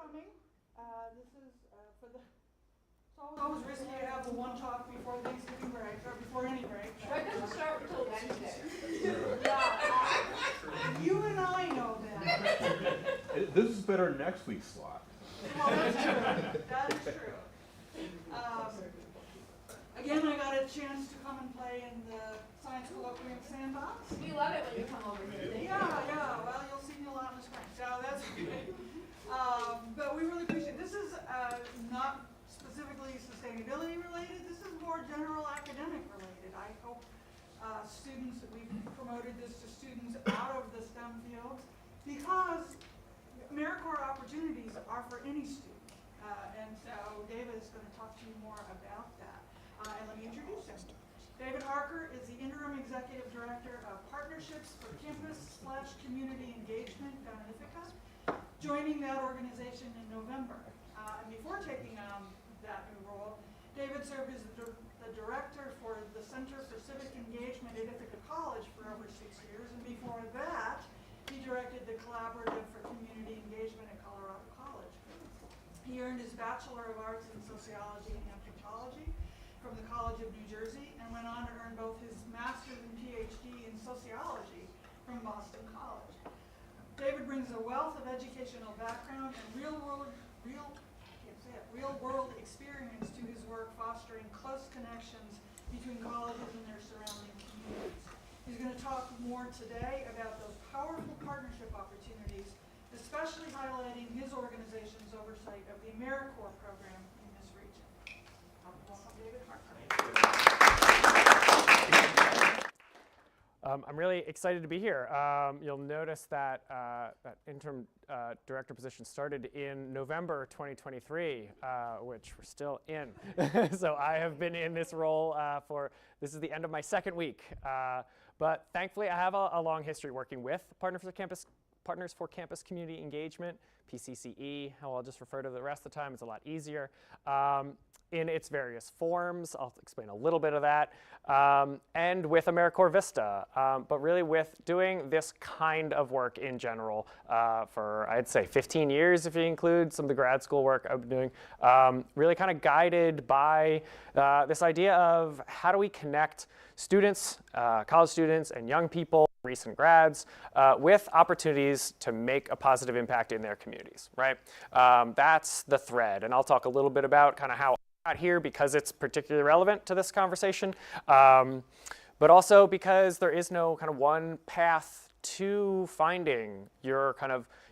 coming. This is for the. It's always risky to have the one talk before Thanksgiving break or before any break. It doesn't start until Wednesday. Yeah, you and I know that. This is better than next week's slot. Well, that's true. That is true. Again, I got a chance to come and play in the Science Colloquium Sandbox. We love it when you come over here. Yeah. Well, you'll see me a lot in the spring, so that's okay. But we really appreciate it. This is not specifically sustainability related. This is more general academic related. I hope students, that we've promoted this to students out of the STEM fields because AmeriCorps opportunities are for any student. And so David is going to talk to you more about that. And let me introduce him. David Harker is the Interim Executive Director of Partnerships for Campus/Community Engagement down in Ithaca, joining that organization in November. And before taking on that new role, David served as the Director for the Center for Civic Engagement at Ithaca College for over 6 years, and before that, he directed the Collaborative for Community Engagement at Colorado College. He earned his Bachelor of Arts in Sociology and Anthropology from the College of New Jersey and went on to earn both his Master's and PhD in Sociology from Boston College. David brings a wealth of educational background and real-world experience to his work, fostering close connections between colleges and their surrounding communities. He's going to talk more today about those powerful partnership opportunities, especially highlighting his organization's oversight of the AmeriCorps program in this region. Welcome, David Harker. I'm really excited to be here. You'll notice that that interim director position started in November 2023, which we're still in. So I have been in this role this is the end of my second week. But thankfully, I have a long history working with Partners for Campus Community Engagement, PCCE, how I'll just refer to the rest of the time. It's a lot easier. In its various forms, I'll explain a little bit of that, and with AmeriCorps Vista, but really with doing this kind of work in general for, I'd say, 15 years if you include some of the grad school work I've been doing, really kind of guided by this idea of how do we connect students, college students, and young people, recent grads, with opportunities to make a positive impact in their communities, right? That's the thread, and I'll talk a little bit about kind of how I got here because it's particularly relevant to this conversation, but also because there is no kind of one path to finding your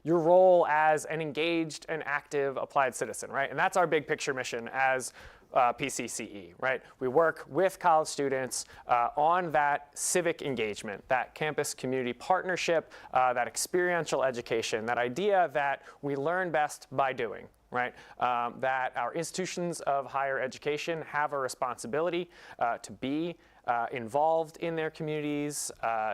role as an engaged and active applied citizen, right? And that's our big picture mission as PCCE, right? We work with college students on that civic engagement, that campus community partnership, that experiential education, that idea that we learn best by doing, right? That our institutions of higher education have a responsibility to be involved in their communities,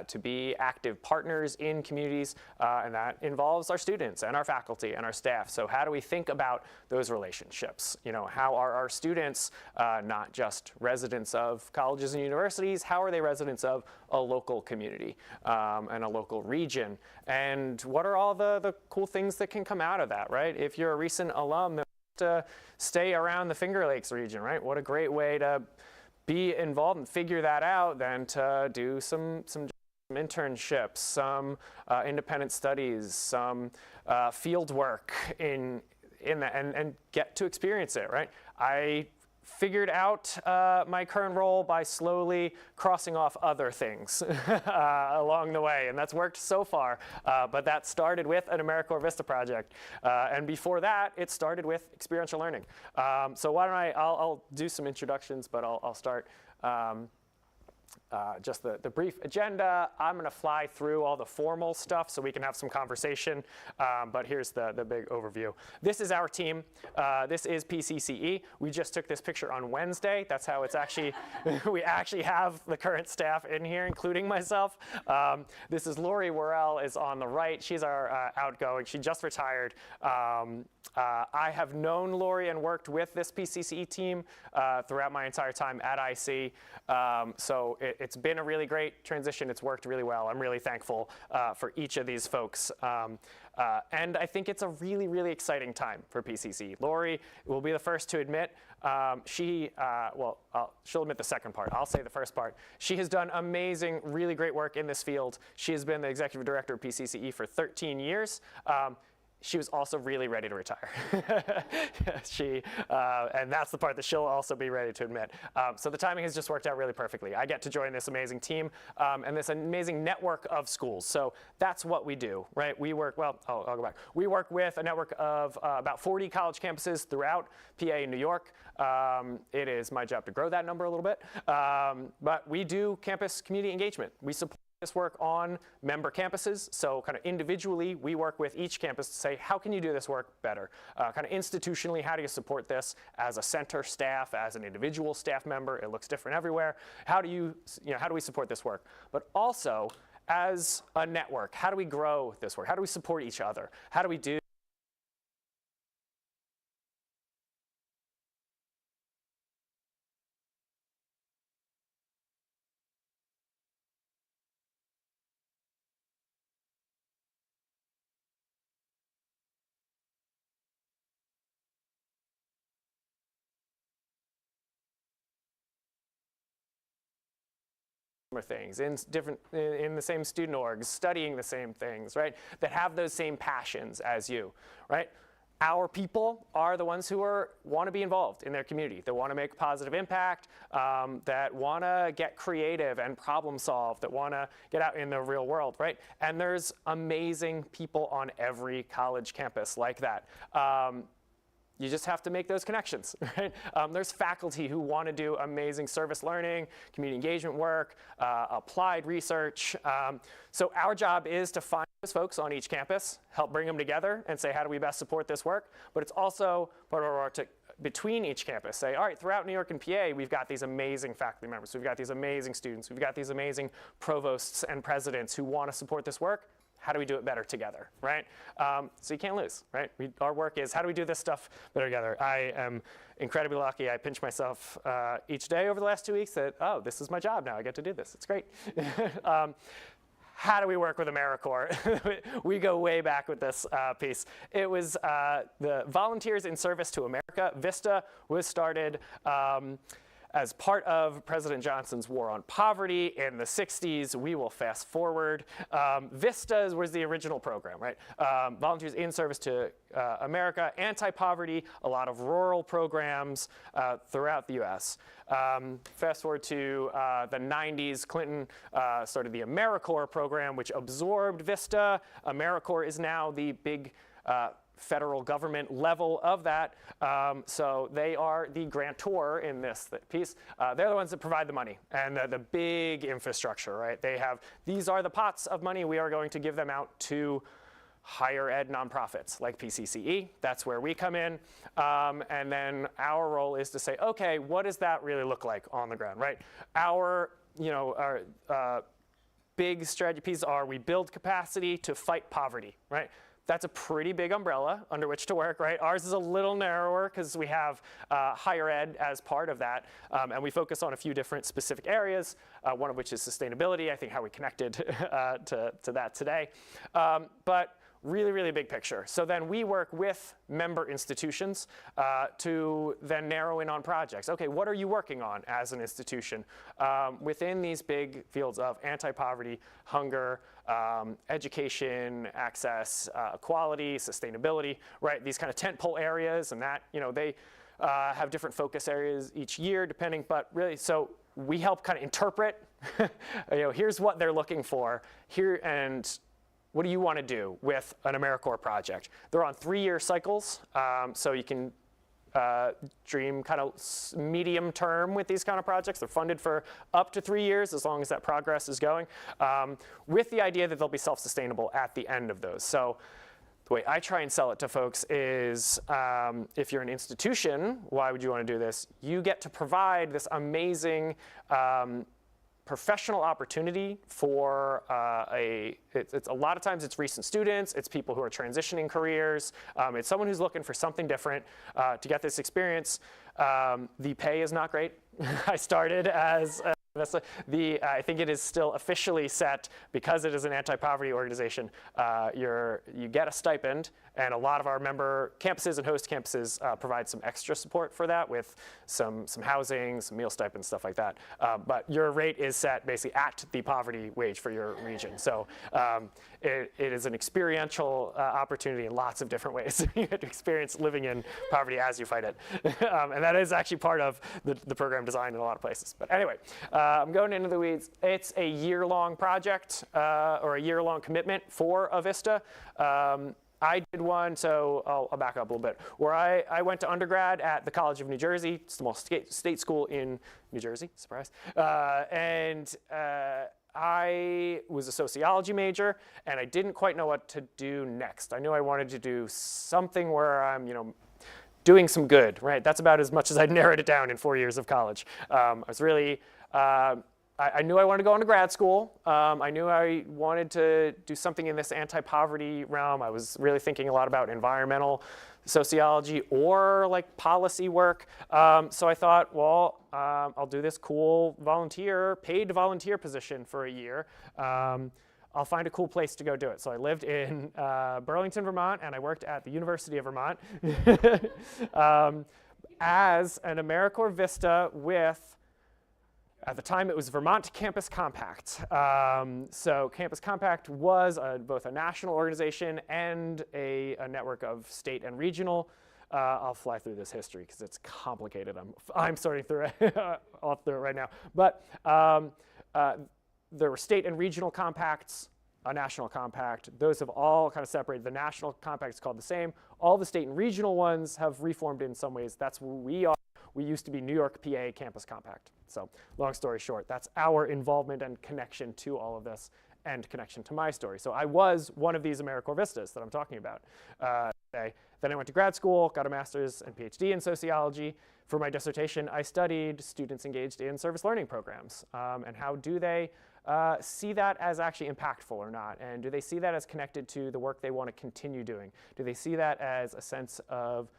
to be active partners in communities, and that involves our students and our faculty and our staff. So how do we think about those relationships? You know, how are our students not just residents of colleges and universities, how are they residents of a local community and a local region? And what are all the cool things that can come out of that, right? If you're a recent alum that wants to stay around the Finger Lakes region, right? What a great way to be involved and figure that out than to do some internships, some independent studies, some field work in that, and get to experience it, right? I figured out my current role by slowly crossing off other things along the way, and that's worked so far. But that started with an AmeriCorps Vista project, and before that, it started with experiential learning. So why don't I'll do some introductions, but I'll start. Just the brief agenda. I'm going to fly through all the formal stuff so we can have some conversation, but here's the big overview. This is our team. This is PCCE. We just took this picture on Wednesday. That's how it's actually, we actually have the current staff in here, including myself. This is Lori Worrell is on the right. She's our outgoing. She just retired. I have known Lori and worked with this PCCE team throughout my entire time at IC. So it's been a really great transition. It's worked really well. I'm really thankful for each of these folks. And I think it's a really, really exciting time for PCC. Lori will be the first to admit, she'll admit the second part. I'll say the first part. She has done amazing, really great work in this field. She has been the executive director of PCCE for 13 years. She was also really ready to retire. And that's the part that she'll also be ready to admit. So the timing has just worked out really perfectly. I get to join this amazing team and this amazing network of schools. So that's what we do, right? We work, I'll go back. We work with a network of about 40 college campuses throughout PA and New York. It is my job to grow that number a little bit. But we do campus community engagement. We support this work on member campuses. So kind of individually, we work with each campus to say, how can you do this work better? Kind of institutionally, how do you support this as a center staff, as an individual staff member? It looks different everywhere. How do we support this work? But also, as a network, how do we grow this work? How do we support each other? How do we do things in the same student orgs, studying the same things, right? That have those same passions as you, right? Our people are the ones who want to be involved in their community, that want to make a positive impact, that want to get creative and problem solve, that want to get out in the real world, right? And there's amazing people on every college campus like that. You just have to make those connections, right? There's faculty who want to do amazing service learning, community engagement work, applied research. So our job is to find those folks on each campus, help bring them together and say, how do we best support this work? But it's also part of our work to, between each campus, say, all right, throughout New York and PA, we've got these amazing faculty members. We've got these amazing students. We've got these amazing provosts and presidents who want to support this work. How do we do it better together, right? So you can't lose, right? Our work is, how do we do this stuff better together? I am incredibly lucky. I pinch myself each day over the last 2 weeks that, oh, this is my job now. I get to do this. It's great. How do we work with AmeriCorps? We go way back with this piece. It was the Volunteers in Service to America. VISTA was started as part of President Johnson's war on poverty in the 60s. We will fast forward. VISTA was the original program, right? Volunteers in Service to America, anti-poverty, a lot of rural programs throughout the US. Fast forward to the 90s, Clinton started the AmeriCorps program, which absorbed VISTA. AmeriCorps is now the big federal government level of that. So they are the grantor in this piece. They're the ones that provide the money and the big infrastructure, right? These are the pots of money we are going to give them out to higher ed nonprofits like PCCE. That's where we come in. And then our role is to say, okay, what does that really look like on the ground, right? Our big strategy pieces are we build capacity to fight poverty, right? That's a pretty big umbrella under which to work, right? Ours is a little narrower because we have higher ed as part of that. And we focus on a few different specific areas, one of which is sustainability. I think how we connected to that today. But really, really big picture. So then we work with member institutions to then narrow in on projects. Okay, what are you working on as an institution within these big fields of anti-poverty, hunger, education, access, equality, sustainability, right? These kind of tentpole areas, and that, they have different focus areas each year depending, but really, so we help kind of interpret, here's what they're looking for here, and what do you want to do with an AmeriCorps project? They're on 3-year cycles, so you can dream kind of medium term with these kind of projects. They're funded for up to 3 years as long as that progress is going, with the idea that they'll be self-sustainable at the end of those. So the way I try and sell it to folks is if you're an institution, why would you want to do this? You get to provide this amazing professional opportunity for it's a lot of times it's recent students, it's people who are transitioning careers, it's someone who's looking for something different to get this experience The pay is not great. I started as I think it is still officially set, because it is an anti-poverty organization. You get a stipend, and a lot of our member campuses and host campuses provide some extra support for that with some housing, some meal stipends, stuff like that. But your rate is set basically at the poverty wage for your region. So it is an experiential opportunity in lots of different ways. You get to experience living in poverty as you fight it. And that is actually part of the program design in a lot of places. But anyway, I'm going into the weeds. It's a year-long project or a year-long commitment for Avista. I did one, so I'll back up a little bit, where I went to undergrad at the College of New Jersey. It's the most state school in New Jersey, surprise. And I was a sociology major, and I didn't quite know what to do next. I knew I wanted to do something where I'm, doing some good, right? That's about as much as I'd narrowed it down in 4 years of college. I was really, I knew I wanted to go into grad school. I knew I wanted to do something in this anti-poverty realm. I was really thinking a lot about environmental sociology or like policy work. So I thought, well, I'll do this cool paid volunteer position for a year. I'll find a cool place to go do it. So I lived in Burlington, Vermont, and I worked at the University of Vermont as an AmeriCorps Vista with, at the time, it was Vermont Campus Compact. So Campus Compact was both a national organization and a network of state and regional. I'll fly through this history because it's complicated. I'm sorting through it. I'll through it right now. But there were state and regional compacts, a national compact. Those have all kind of separated. The national compact is called the same. All the state and regional ones have reformed in some ways. That's who we are. We used to be New York, PA Campus Compact. So long story short, that's our involvement and connection to all of this and connection to my story. So I was one of these AmeriCorps Vistas that I'm talking about today. Then I went to grad school, got a master's and PhD in sociology. For my dissertation, I studied students engaged in service learning programs and how do they see that as actually impactful or not? And do they see that as connected to the work they want to continue doing? Do they see that as a sense of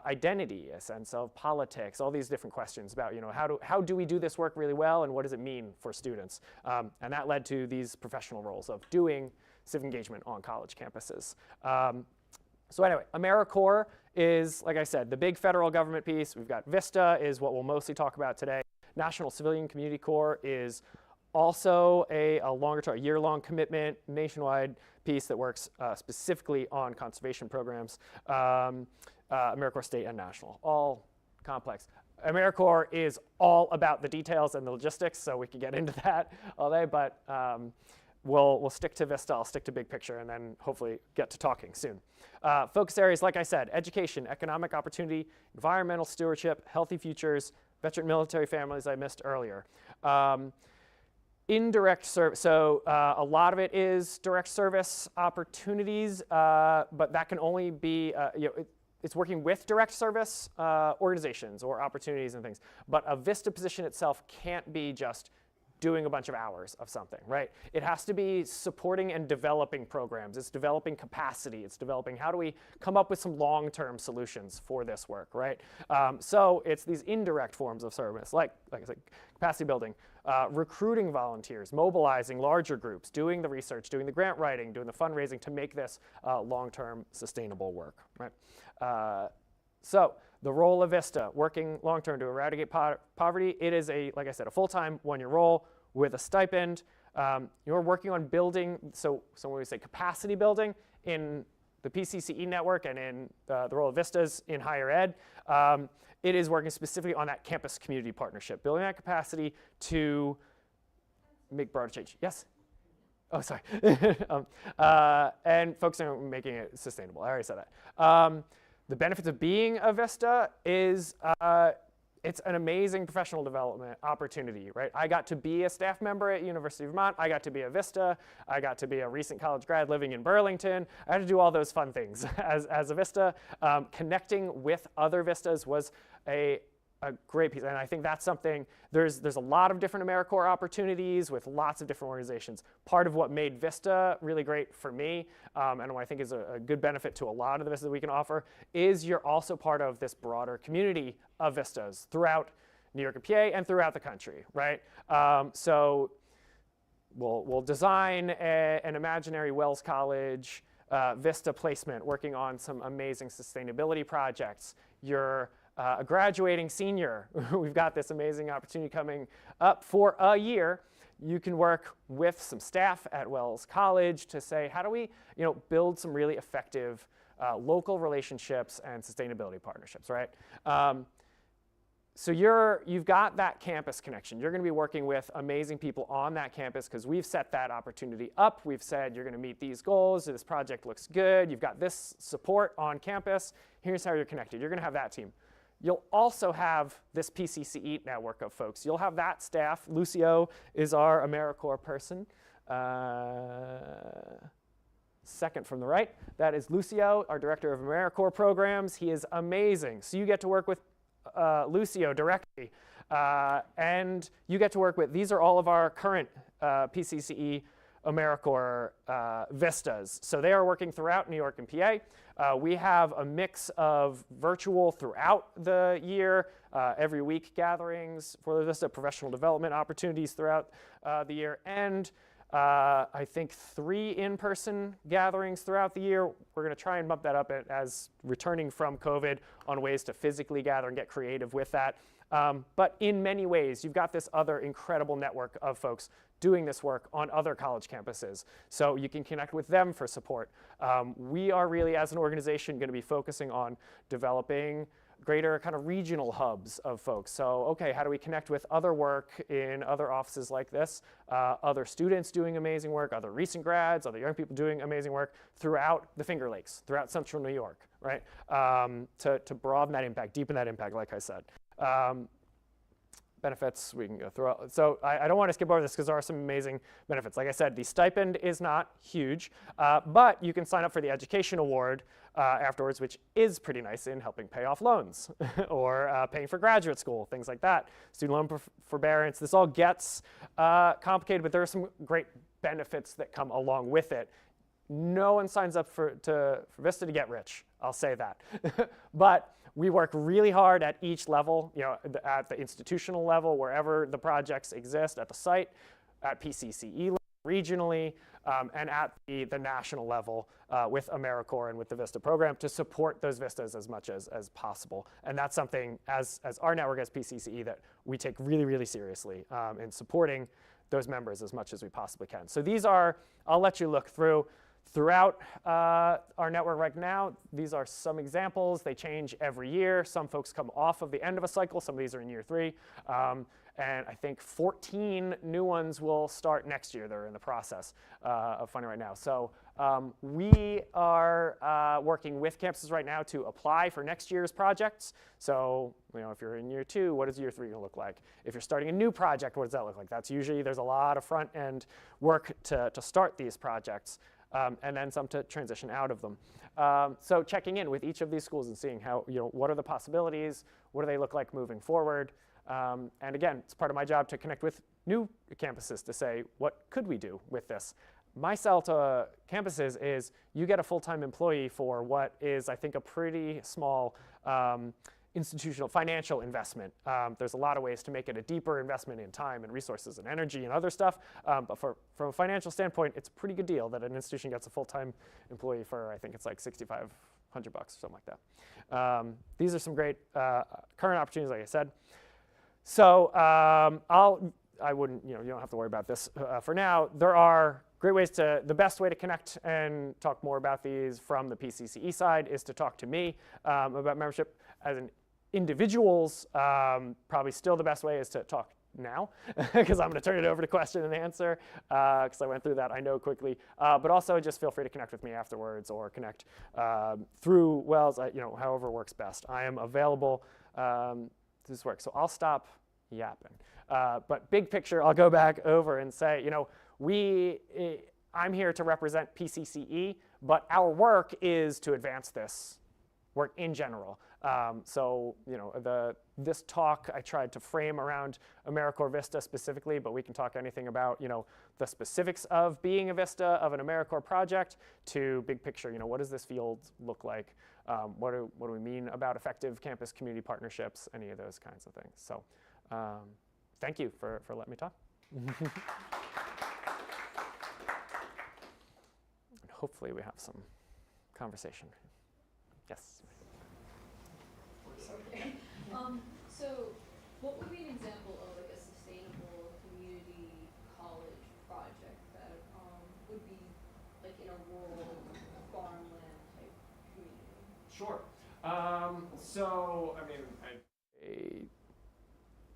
identity, a sense of politics, all these different questions about, how do we do this work really well and what does it mean for students? And that led to these professional roles of doing civic engagement on college campuses. So anyway, AmeriCorps is, like I said, the big federal government piece. We've got Vista is what we'll mostly talk about today. National Civilian Community Corps is also a longer term, year-long commitment, nationwide piece that works specifically on conservation programs. AmeriCorps State and National, all complex. AmeriCorps is all about the details and the logistics, so we could get into that all day, but we'll stick to Vista, I'll stick to big picture, and then hopefully get to talking soon. Focus areas, like I said, education, economic opportunity, environmental stewardship, healthy futures, veteran military families I missed earlier. Indirect service, so a lot of it is direct service opportunities, but that can only be, it's working with direct service organizations or opportunities and things. But a Vista position itself can't be just doing a bunch of hours of something, right? It has to be supporting and developing programs. It's developing capacity. It's developing how do we come up with some long-term solutions for this work, right? So it's these indirect forms of service, like I said, capacity building, recruiting volunteers, mobilizing larger groups, doing the research, doing the grant writing, doing the fundraising to make this long-term sustainable work, right? So the role of Vista, working long-term to eradicate poverty, it is like I said, a full-time one-year role with a stipend. You're working on building, so when we say capacity building in the PCCE network and in the role of Vistas in higher ed, it is working specifically on that campus community partnership, building that capacity to make broader change. Yes? Oh, sorry. And focusing on making it sustainable. I already said that. The benefits of being a Vista is it's an amazing professional development opportunity, right? I got to be a staff member at University of Vermont. I got to be a Vista. I got to be a recent college grad living in Burlington. I had to do all those fun things as a Vista. Connecting with other Vistas was a a great piece, and I think that's something, there's a lot of different AmeriCorps opportunities with lots of different organizations. Part of what made Vista really great for me, and what I think is a good benefit to a lot of the Vistas that we can offer, is you're also part of this broader community of Vistas throughout New York and PA and throughout the country, right? So we'll design an imaginary Wells College Vista placement working on some amazing sustainability projects. You're a graduating senior. We've got this amazing opportunity coming up for a year. You can work with some staff at Wells College to say, how do we build some really effective local relationships and sustainability partnerships, right? So you've got that campus connection. You're going to be working with amazing people on that campus because we've set that opportunity up. We've said you're going to meet these goals. This project looks good. You've got this support on campus. Here's how you're connected. You're going to have that team. You'll also have this PCCE network of folks. You'll have that staff. Lucio is our AmeriCorps person. Second from the right, that is Lucio, our director of AmeriCorps programs. He is amazing. So you get to work with Lucio directly, and you get to work with, these are all of our current PCCE AmeriCorps Vistas. So they are working throughout New York and PA. We have a mix of virtual throughout the year, every week gatherings for the Vista, professional development opportunities throughout the year, and I think 3 in-person gatherings throughout the year. We're going to try and bump that up as returning from COVID on ways to physically gather and get creative with that. But in many ways, you've got this other incredible network of folks doing this work on other college campuses. So you can connect with them for support. We are really, as an organization, going to be focusing on developing greater kind of regional hubs of folks. So, okay, how do we connect with other work in other offices like this, other students doing amazing work, other recent grads, other young people doing amazing work throughout the Finger Lakes, throughout central New York, right? To broaden that impact, deepen that impact, like I said. Benefits, we can go through. So I don't want to skip over this because there are some amazing benefits. Like I said, the stipend is not huge, but you can sign up for the education award afterwards, which is pretty nice in helping pay off loans or paying for graduate school, things like that. Student loan forbearance, this all gets complicated, but there are some great benefits that come along with it. No one signs up for Vista to get rich, I'll say that. But we work really hard at each level, at the institutional level, wherever the projects exist, at the site, at PCCE level, regionally, and at the national level with AmeriCorps and with the Vista program to support those Vistas as much as possible. And that's something, as our network, as PCCE, that we take really, really seriously in supporting those members as much as we possibly can. So these are, I'll let you look throughout our network right now. These are some examples. They change every year. Some folks come off of the end of a cycle. Some of these are in year 3. And I think 14 new ones will start next year. They're in the process of funding right now. So we are working with campuses right now to apply for next year's projects. So if you're in year 2, what is year 3 going to look like? If you're starting a new project, what does that look like? That's usually, there's a lot of front end work to start these projects. And then some to transition out of them. So checking in with each of these schools and seeing how, what are the possibilities, what do they look like moving forward. And again, it's part of my job to connect with new campuses to say, what could we do with this? My sell to campuses is you get a full-time employee for what is, I think, a pretty small institutional financial investment. There's a lot of ways to make it a deeper investment in time and resources and energy and other stuff. But from a financial standpoint, it's a pretty good deal that an institution gets a full-time employee for, I think it's like $6,500 or something like that. These are some great current opportunities, like I said. So I wouldn't, you don't have to worry about this for now. There are great ways the best way to connect and talk more about these from the PCCE side is to talk to me about membership as an individuals. Probably still the best way is to talk now because I'm going to turn it over to question and answer because I went through that, I know, quickly. But also just feel free to connect with me afterwards or connect through Wells, however works best. I am available to this work. So I'll stop yapping. But big picture, I'll go back over and say, I'm here to represent PCCE, but our work is to advance this work in general. So, this talk I tried to frame around AmeriCorps Vista specifically, but we can talk anything about, the specifics of being a Vista, of an AmeriCorps project, to big picture, what does this field look like? What do we mean about effective campus community partnerships, any of those kinds of things. So thank you for letting me talk. And hopefully we have some conversation. Yes? Okay. So what would be an example of like a sustainable community college project that would be like in a rural farmland type community? Sure. So, I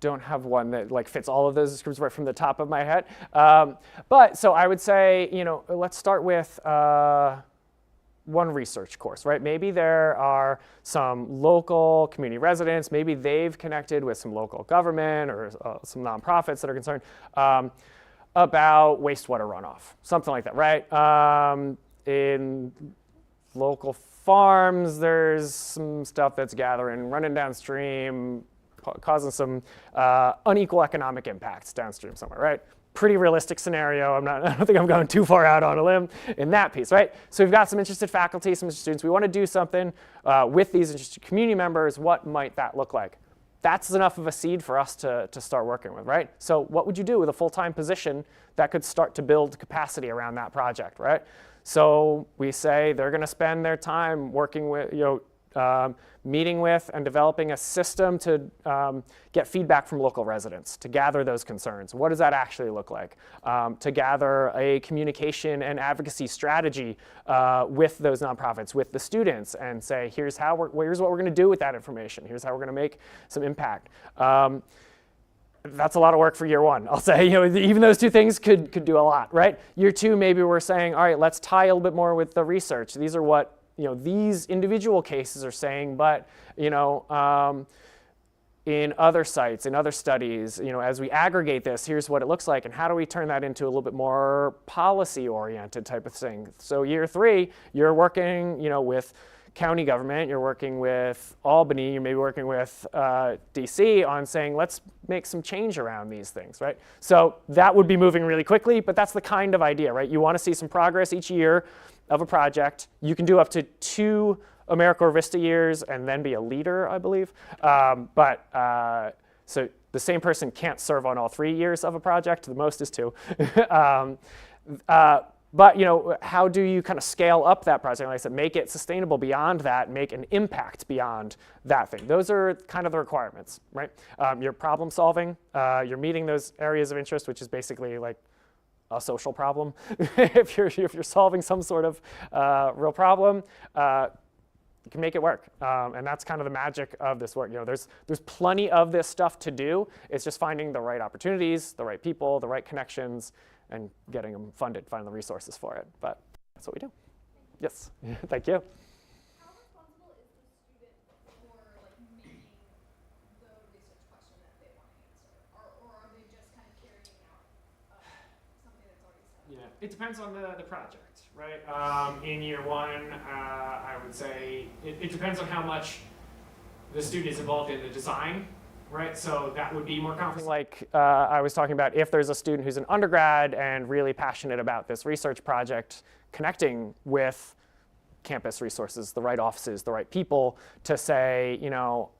don't have one that like fits all of those descriptions right from the top of my head. But so I would say, let's start with one research course, right? Maybe there are some local community residents, maybe they've connected with some local government or some nonprofits that are concerned about wastewater runoff, something like that, right? In local farms, there's some stuff that's gathering, running downstream, causing some unequal economic impacts downstream somewhere, right? Pretty realistic scenario. I don't think I'm going too far out on a limb in that piece, right? So we've got some interested faculty, some interested students. We want to do something with these interested community members. What might that look like? That's enough of a seed for us to start working with, right? So what would you do with a full-time position that could start to build capacity around that project, right? So we say they're going to spend their time working with, meeting with and developing a system to get feedback from local residents, to gather those concerns. What does that actually look like? To gather a communication and advocacy strategy with those nonprofits, with the students, and say, here's what we're going to do with that information. Here's how we're going to make some impact. That's a lot of work for year one. I'll say, even those two things could do a lot, right? Year two, maybe we're saying, all right, let's tie a little bit more with the research. These are what these individual cases are saying, but in other sites, in other studies, as we aggregate this, here's what it looks like, and how do we turn that into a little bit more policy-oriented type of thing? So year three, you're working, with county government, you're working with Albany, you're maybe working with DC on saying, let's make some change around these things, right? So that would be moving really quickly, but that's the kind of idea, right? You want to see some progress each year of a project. You can do up to 2 AmeriCorps Vista years and then be a leader, I believe. So the same person can't serve on all 3 years of a project. The most is 2. But how do you kind of scale up that project? Like I said, make it sustainable beyond that, make an impact beyond that thing. Those are kind of the requirements, right? You're problem solving, you're meeting those areas of interest, which is basically like a social problem. if you're solving some sort of real problem, you can make it work. And that's kind of the magic of this work. There's plenty of this stuff to do. It's just finding the right opportunities, the right people, the right connections, and getting them funded, finding the resources for it. But that's what we do. Yes, thank you. How responsible is the student for making the research question that they want to answer? Or are they just kind of carrying out something that's already set up? Yeah, it depends on the project, right? In year one, I would say it depends on how much the student is involved in the design, right? So that would be more confident. Like I was talking about, if there's a student who's an undergrad and really passionate about this research project, connecting with campus resources, the right offices, the right people to say,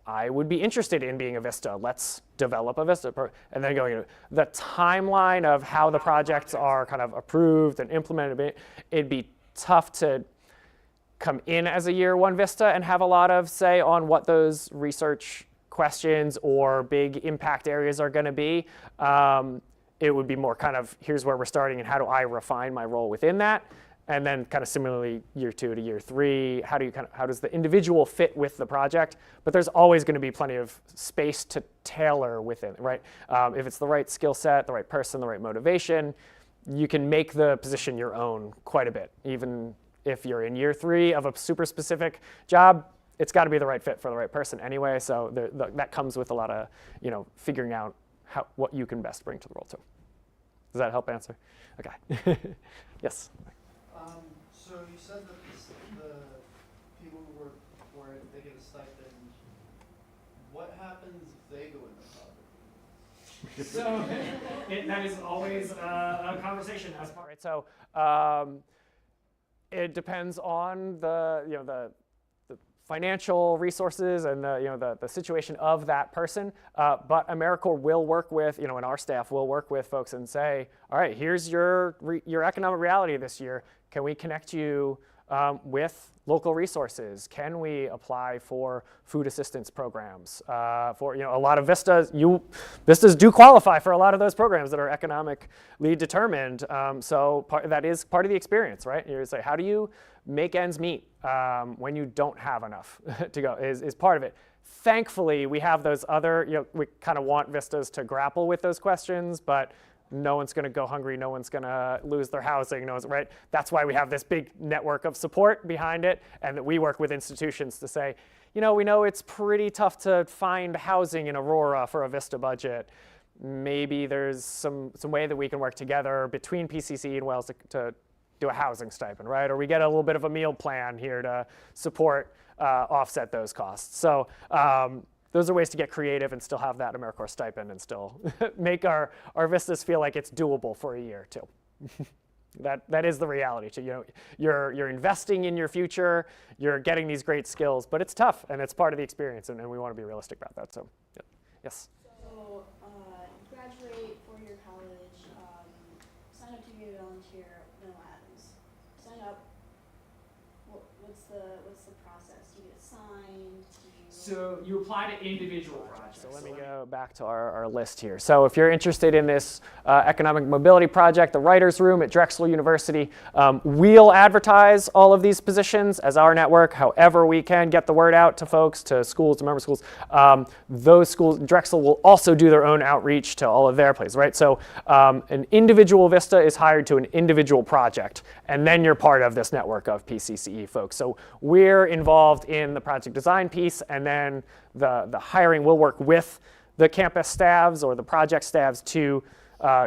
I would be interested in being a Vista. Let's develop a Vista. And then going, the timeline of how the projects are kind of approved and implemented, it'd be tough to come in as a year one Vista and have a lot of say on what those research questions or big impact areas are going to be. It would be more kind of, here's where we're starting and how do I refine my role within that? And then kind of similarly, year 2 to year 3, how does the individual fit with the project? But there's always going to be plenty of space to tailor within, right? If it's the right skill set, the right person, the right motivation, you can make the position your own quite a bit. Even if you're in year 3 of a super specific job, it's got to be the right fit for the right person anyway. So that comes with a lot of, figuring out what you can best bring to the role too. Does that help answer? Okay. Yes. So you said that the people who work for it, they get a stipend What happens if they go into poverty? So that is always a conversation as part. Right. So it depends on the financial resources and the situation of that person. But AmeriCorps will work with, and our staff will work with folks and say, all right, here's your economic reality this year. Can we connect you with local resources? Can we apply for food assistance programs? For a lot of Vistas do qualify for a lot of those programs that are economically determined. So that is part of the experience, right? You say, how do you make ends meet when you don't have enough to go? Is part of it. Thankfully, we have those other. We kind of want Vistas to grapple with those questions, but no one's going to go hungry, no one's going to lose their housing, right? That's why we have this big network of support behind it, and that we work with institutions to say, we know it's pretty tough to find housing in Aurora for a Vista budget. Maybe there's some way that we can work together between PCC and Wells to do a housing stipend, right? Or we get a little bit of a meal plan here to support, offset those costs. So those are ways to get creative and still have that AmeriCorps stipend and still make our Vistas feel like it's doable for a year too. That is the reality too. You're investing in your future, you're getting these great skills, but it's tough and it's part of the experience, and we want to be realistic about that. So, yeah. Yes. So, graduate, 4-year college, sign up to be a volunteer, no ads. Sign up. What's the process? Do you get assigned? So you apply to individual projects. So let me go back to our list here. So if you're interested in this economic mobility project, the Writers' Room at Drexel University, we'll advertise all of these positions as our network, however we can get the word out to folks, to schools, to member schools. Those schools, Drexel will also do their own outreach to all of their places, right? So an individual Vista is hired to an individual project, and then you're part of this network of PCCE folks. So we're involved in the project design piece, and then the hiring will work with the campus staffs or the project staffs to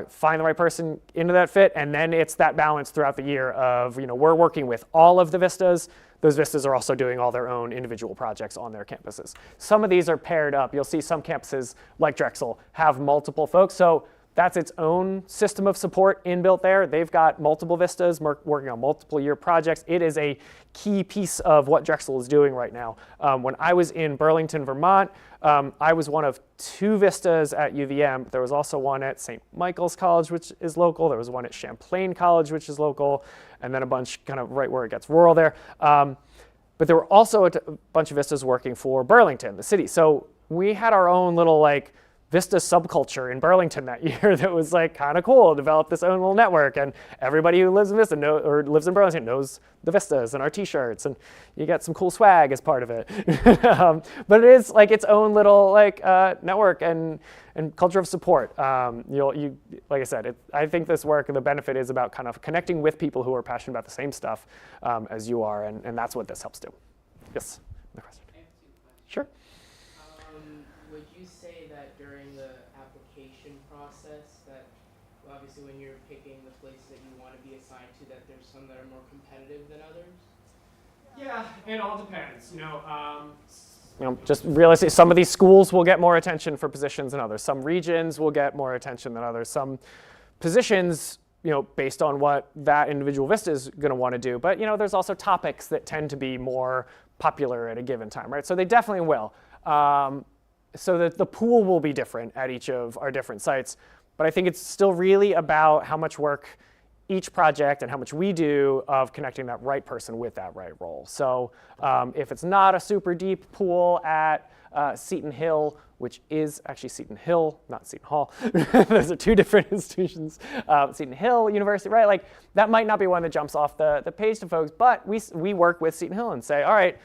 find the right person into that fit, and then it's that balance throughout the year of, we're working with all of the Vistas. Those Vistas are also doing all their own individual projects on their campuses. Some of these are paired up. You'll see some campuses, like Drexel, have multiple folks. So that's its own system of support inbuilt there. They've got multiple Vistas working on multiple year projects. It is a key piece of what Drexel is doing right now. When I was in Burlington, Vermont, I was one of 2 Vistas at UVM. There was also one at St. Michael's College, which is local. There was one at Champlain College, which is local, and then a bunch kind of right where it gets rural there. But there were also a bunch of Vistas working for Burlington, the city. So we had our own little Vista subculture in Burlington that year that was kind of cool. Developed this own little network, and everybody who lives in Vista or lives in Burlington knows the Vistas and our T-shirts, and you get some cool swag as part of it. But it is its own little network and culture of support. Like I said, I think this work, the benefit is about kind of connecting with people who are passionate about the same stuff as you are, and that's what this helps do. Yes. The question. Sure. Would you say that during the application process that, obviously when you're picking the places that you want to be assigned to, that there's some that are more competitive than others? Yeah, it all depends. Just realistically, some of these schools will get more attention for positions than others. Some regions will get more attention than others. Some positions, based on what that individual Vista is going to want to do. But, there's also topics that tend to be more popular at a given time, right? So they definitely will. So that the pool will be different at each of our different sites. But I think it's still really about how much work each project and how much we do of connecting that right person with that right role. So if it's not a super deep pool at Seton Hill, which is actually Seton Hill, not Seton Hall. Those are 2 different institutions. Seton Hill University, right? That might not be one that jumps off the page to folks, but we work with Seton Hill and say, all right,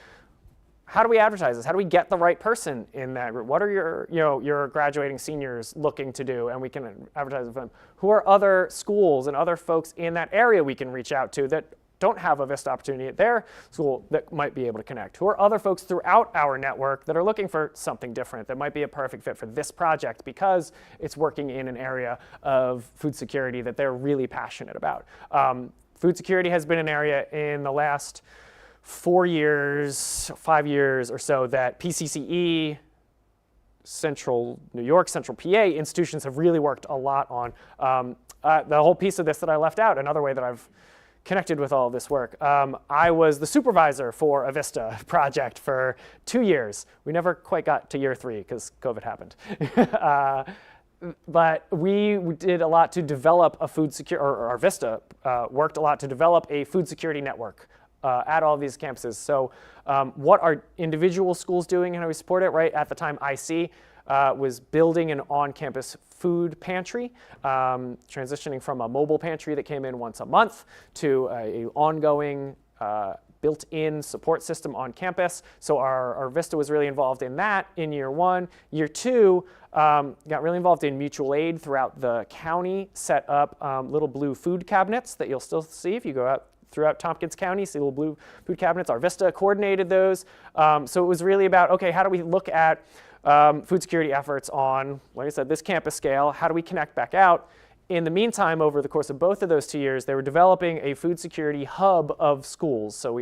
how do we advertise this? How do we get the right person in that group? What are your graduating seniors looking to do? And we can advertise with them. Who are other schools and other folks in that area we can reach out to that don't have a Vista opportunity at their school that might be able to connect? Who are other folks throughout our network that are looking for something different that might be a perfect fit for this project because it's working in an area of food security that they're really passionate about? Food security has been an area in the last 4 years, 5 years or so that PCCE Central New York, Central PA institutions have really worked a lot on. The whole piece of this that I left out, another way that I've connected with all of this work. I was the supervisor for a Vista project for 2 years. We never quite got to year 3 because COVID happened. But we did a lot to develop a food security, or our Vista worked a lot to develop a food security network at all of these campuses. So what are individual schools doing and how we support it, right? At the time, IC was building an on-campus food pantry, transitioning from a mobile pantry that came in once a month to a ongoing built-in support system on campus. So our Vista was really involved in that in year 1. Year 2, got really involved in mutual aid throughout the county, set up little blue food cabinets that you'll still see if you go out throughout Tompkins County, see little blue food cabinets. Our Vista coordinated those. So it was really about, okay, how do we look at food security efforts on, like I said, this campus scale? How do we connect back out? In the meantime, over the course of both of those 2 years, they were developing a food security hub of schools. So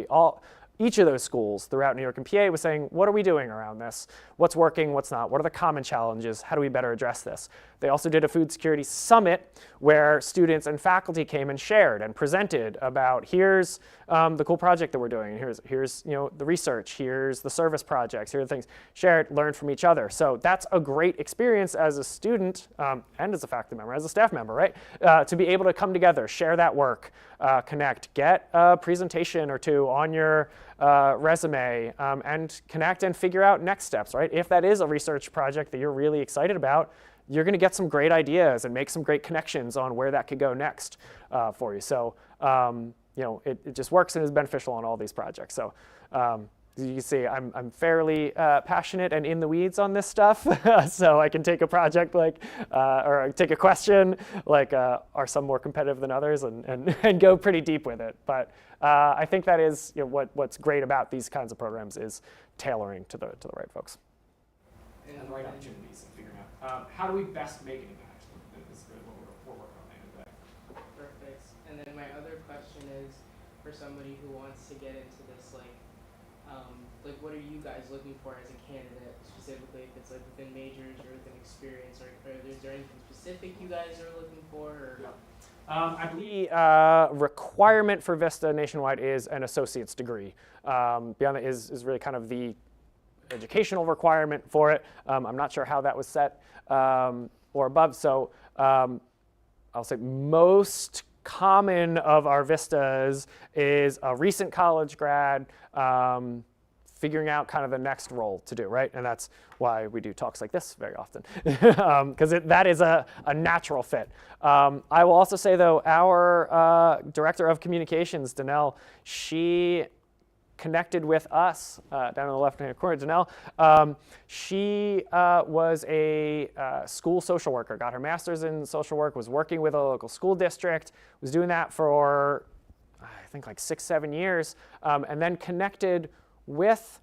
each of those schools throughout New York and PA was saying, what are we doing around this? What's working, what's not? What are the common challenges? How do we better address this? They also did a food security summit where students and faculty came and shared and presented about, here's the cool project that we're doing, and here's the research, here's the service projects, here are the things. Share it, learn from each other. So that's a great experience as a student and as a faculty member, as a staff member, right? To be able to come together, share that work, connect, get a presentation or two on your resume, and connect and figure out next steps, right? If that is a research project that you're really excited about, you're going to get some great ideas and make some great connections on where that could go next for you. So it just works and is beneficial on all these projects. So as you can see, I'm fairly passionate and in the weeds on this stuff. So I can take a project or take a question like, are some more competitive than others, and go pretty deep with it. But I think that is what's great about these kinds of programs is tailoring to the right folks. And the right opportunities and figuring out how do we best make an impact. That is really what we're working on at the end of the day. Perfect. And then my other question is for somebody who wants to get into this, what are you guys looking for as a candidate, specifically if it's within majors or within experience, or is there anything specific you guys are looking for? Or? I believe the requirement for Vista nationwide is an associate's degree. Beyond that is really kind of the educational requirement for it. I'm not sure how that was set or above. So I'll say most common of our Vistas is a recent college grad figuring out kind of the next role to do, right? And that's why we do talks like this very often, because that is a natural fit. I will also say, though, our director of communications, Danelle, she connected with us down in the left-hand corner. Danelle, she was a school social worker, got her master's in social work, was working with a local school district, was doing that for, I think, like 6-7 years, and then connected with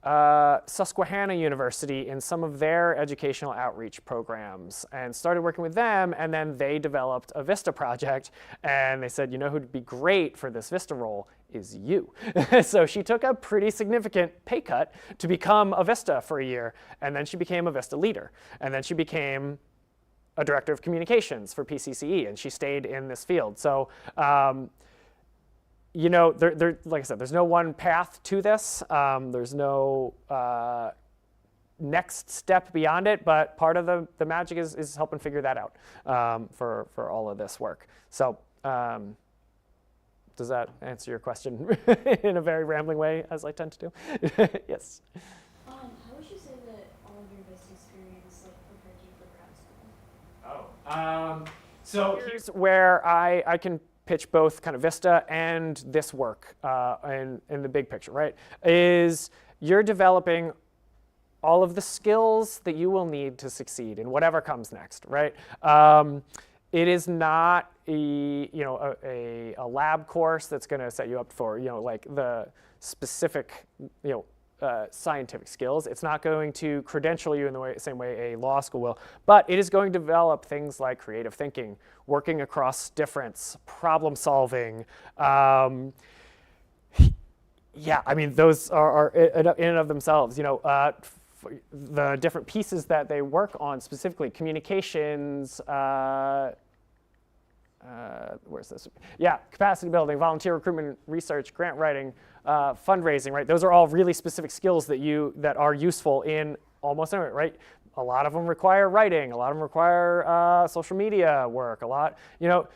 Susquehanna University in some of their educational outreach programs and started working with them, and then they developed a Vista project, and they said, who'd be great for this Vista role is you. So she took a pretty significant pay cut to become a Vista for a year, and then she became a Vista leader, and then she became a director of communications for PCCE, and she stayed in this field. So like I said, there's no one path to this. There's no next step beyond it, but part of the magic is helping figure that out for all of this work. So does that answer your question in a very rambling way, as I tend to do? Yes. How would you say that all of your Vista experience prepared you for grad school? So here's where I can pitch both kind of Vista and this work in the big picture, right? Is you're developing all of the skills that you will need to succeed in whatever comes next, right? It is not a lab course that's going to set you up for the specific scientific skills. It's not going to credential you in the same way a law school will, but it is going to develop things like creative thinking, working across difference, problem solving. Those are in and of themselves. the different pieces that they work on, specifically communications, where's this? Yeah, capacity building, volunteer recruitment, research, grant writing, fundraising, right? Those are all really specific skills that are useful in almost everything, right? A lot of them require writing, a lot of them require social media work,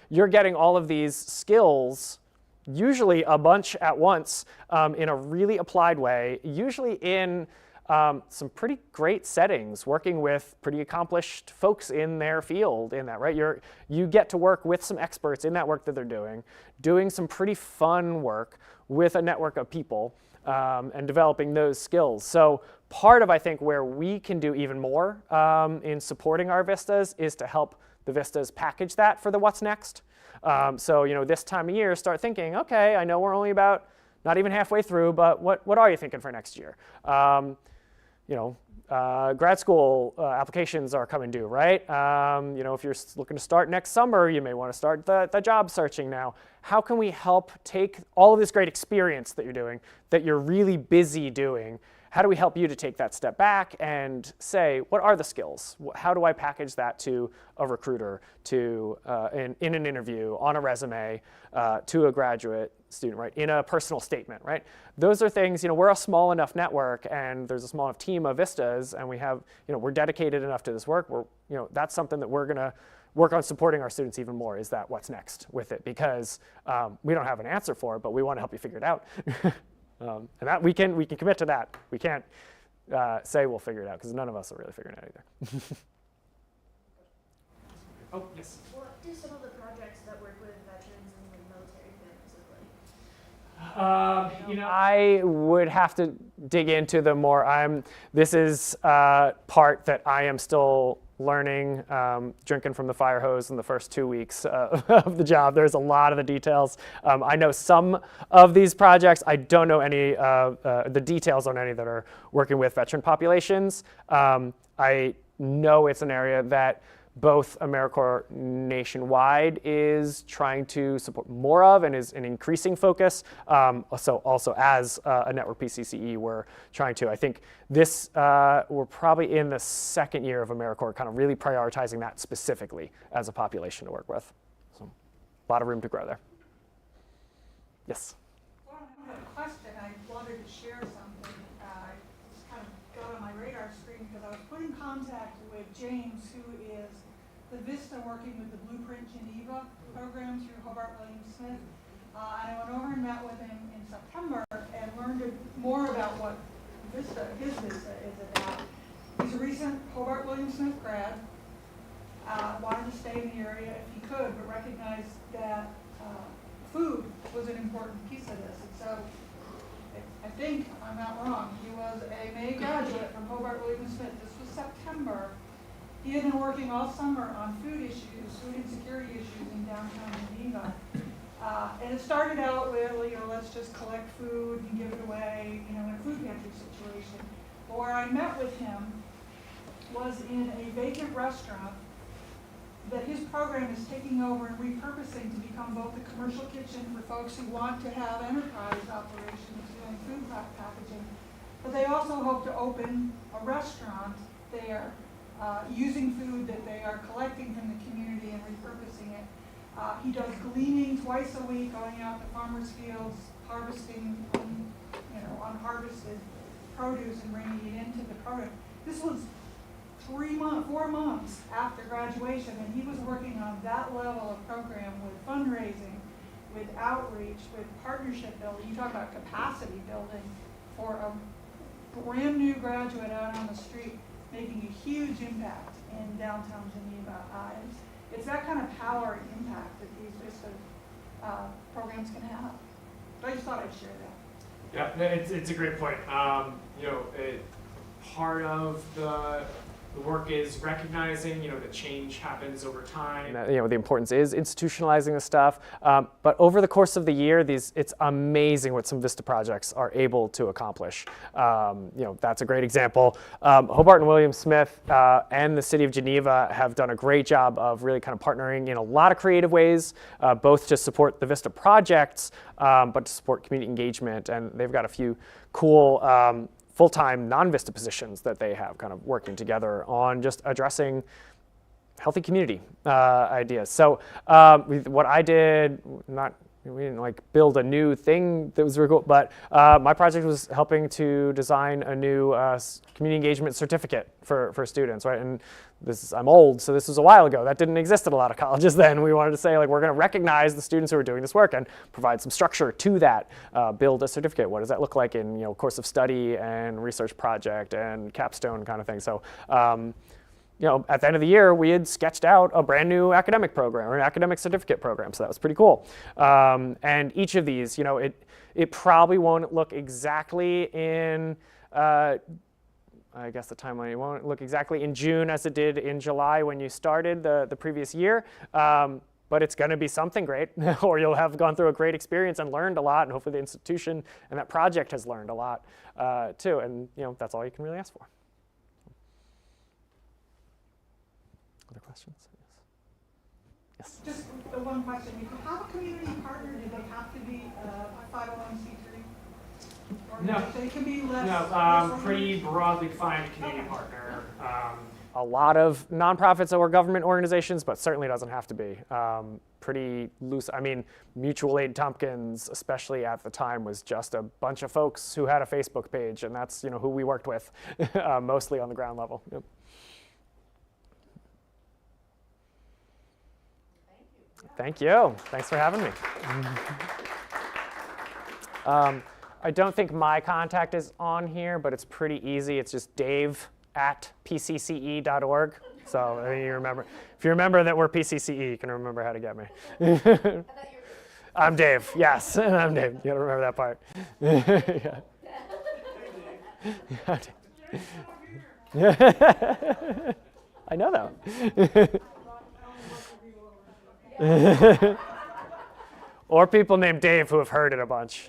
you're getting all of these skills, usually a bunch at once, in a really applied way, usually in some pretty great settings, working with pretty accomplished folks in their field in that, right? You get to work with some experts in that work that they're doing some pretty fun work with a network of people, and developing those skills. So part of, I think, where we can do even more in supporting our Vistas is to help the Vistas package that for the what's next. So this time of year, start thinking, okay, I know we're only about not even halfway through, but what are you thinking for next year? Grad school applications are coming due, right? If you're looking to start next summer, you may want to start the job searching now. How can we help take all of this great experience that you're doing, that you're really busy doing? How do we help you to take that step back and say, what are the skills? How do I package that to a recruiter, to in an interview, on a resume, to a graduate student, right? In a personal statement, right? Those are things, we're a small enough network and there's a small enough team of Vistas and we have, we're dedicated enough to this work. That's something that we're gonna work on supporting our students even more, is that what's next with it, because we don't have an answer for it, but we want to help you figure it out. And that we can commit to that. We can't say we'll figure it out, because none of us are really figuring it out either. Oh, yes. What do some of the projects that work with veterans and like military families look like? I would have to dig into the more. This is part that I am still learning, drinking from the fire hose in the first 2 weeks of the job. There's a lot of the details. I know some of these projects. I don't know any the details on any that are working with veteran populations. I know it's an area that both AmeriCorps nationwide is trying to support more of and is an increasing focus. So also as a network PCCE, we're trying to. I think this, we're probably in the second year of AmeriCorps kind of really prioritizing that specifically as a population to work with. So a lot of room to grow there. Yes? Well, I have a question. I wanted to share something. It's kind of got on my radar screen because I was put in contact with James, who is the Vista working with the Blueprint Geneva program through Hobart Williams Smith. And I went over and met with him in September and learned more about what his Vista is about. He's a recent Hobart Williams Smith grad, wanted to stay in the area if he could, but recognized that food was an important piece of this. And so I think, if I'm not wrong, he was a May graduate from Hobart Williams Smith. This was September. He had been working all summer on food issues, food insecurity issues in downtown Geneva. And it started out with, let's just collect food and give it away, in a food pantry situation. But where I met with him was in a vacant restaurant that his program is taking over and repurposing to become both a commercial kitchen for folks who want to have enterprise operations doing food packaging. But they also hope to open a restaurant there, using food that they are collecting from the community and repurposing it. He does gleaning twice a week, going out to farmers' fields, harvesting unharvested produce and bringing it into the program. This was 4 months after graduation, and he was working on that level of program with fundraising, with outreach, with partnership building. You talk about capacity building for a brand new graduate out on the street, making a huge impact in downtown Geneva. It's that kind of power and impact that these Vista programs can have. So I just thought I'd share that. Yeah, it's a great point. Part of the work is recognizing, that change happens over time. The importance is institutionalizing the stuff. But over the course of the year, it's amazing what some Vista projects are able to accomplish. That's a great example. Hobart and Williams Smith and the City of Geneva have done a great job of really kind of partnering in a lot of creative ways, both to support the Vista projects, but to support community engagement. And they've got a few cool full-time non-Vista positions that they have kind of working together on just addressing healthy community ideas. So what I did, we didn't like build a new thing that was very cool, but my project was helping to design a new community engagement certificate for students, right? And I'm old, so this was a while ago. That didn't exist at a lot of colleges then. We wanted to say, like, we're going to recognize the students who are doing this work and provide some structure to that. Build a certificate. What does that look like in course of study and research project and capstone kind of thing? So. At the end of the year, we had sketched out a brand new academic program or an academic certificate program, so that was pretty cool. And each of these, it probably won't look exactly in, I guess the timeline, it won't look exactly in June as it did in July when you started the previous year. But it's going to be something great, or you'll have gone through a great experience and learned a lot, and hopefully the institution and that project has learned a lot too. And that's all you can really ask for. Other questions? Yes. Just one question. If you have a community partner, do they have to be a 501c3? Or No. They can be less. No, pretty broadly defined community partner. A lot of nonprofits or government organizations, but certainly doesn't have to be. Pretty loose. I mean, Mutual Aid Tompkins, especially at the time, was just a bunch of folks who had a Facebook page, and that's who we worked with, mostly on the ground level. Yep. Thank you. Thanks for having me. I don't think my contact is on here, but it's pretty easy. It's just dave@pcce.org. So if you remember that we're PCCE, you can remember how to get me. I'm Dave. Yes, I'm Dave. You gotta remember that part. Yeah. I know that. Or people named Dave who have heard it a bunch.